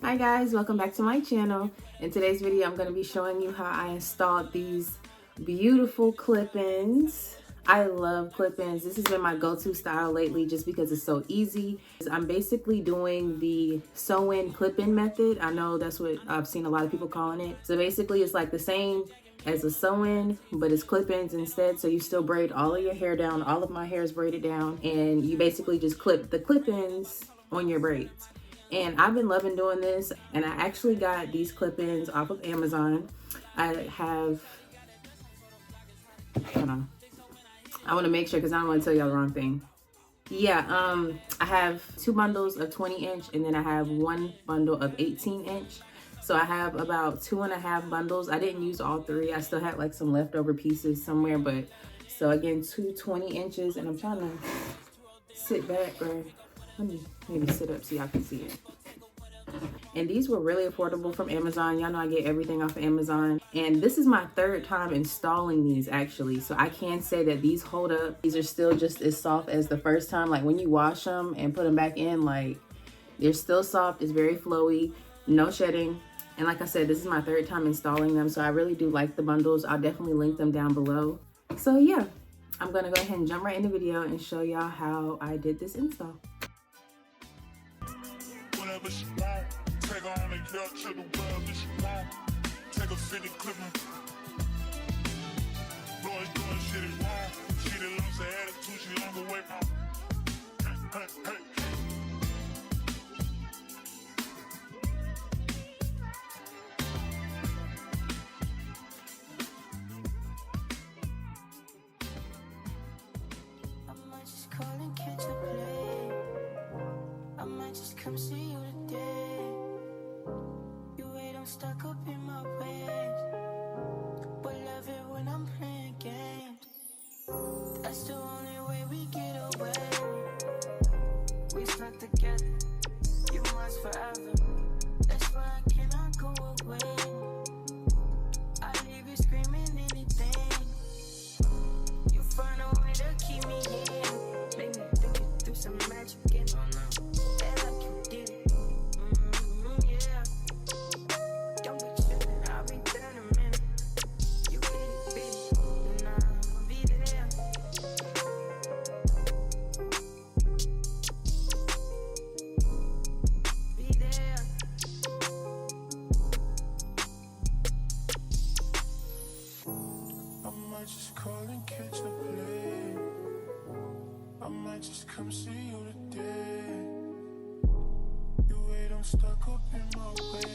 Hi guys, welcome back to my channel. In today's video, I'm going to be showing you how I installed these beautiful clip-ins. I love clip-ins. This has been my go-to style lately just because it's so easy. I'm basically doing the sew-in clip-in method. I know that's what I've seen a lot of people calling it. So basically it's like the same as a sew-in, but it's clip-ins instead. So you still braid all of your hair down. All of my hair is braided down, and you basically just clip the clip-ins on your braids. And I've been loving doing this, and I actually got these clip-ins off of Amazon. I have, hold on, I want to make sure because I don't want to tell y'all the wrong thing. Yeah, I have 2 bundles of 20-inch, and then I have 1 bundle of 18-inch. So I have about 2.5 bundles. I didn't use all 3. I still had like some leftover pieces somewhere, but so again, 2 20 inches, and I'm trying to sit back, or let me maybe sit up so y'all can see it. And these were really affordable from Amazon. Y'all know I get everything off of Amazon. And this is my 3rd time installing these actually. So I can say that these hold up. These are still just as soft as the first time. Like when you wash them and put them back in, like they're still soft. It's very flowy, no shedding. And like I said, this is my 3rd time installing them. So I really do like the bundles. I'll definitely link them down below. So yeah, I'm gonna go ahead and jump right in the video and show y'all how I did this install. Take her on the hill to the world that she want. Take a 50 clipping. Boys doing shit is wrong. She done lost her attitude, she on the way from. Hey, hey. I might just call and catch a play. I might just come see you today. Stuck up in my ways, but love it when I'm playing games. That's the only way we get away. We stuck together, you must forever. That's why I cannot go away. I leave you screaming anything. You find a way to keep me in. Make me think it through some magic and oh no, that like you did it. Yeah. Just call and catch a play. I might just come see you today. You wait, I'm stuck up in my way.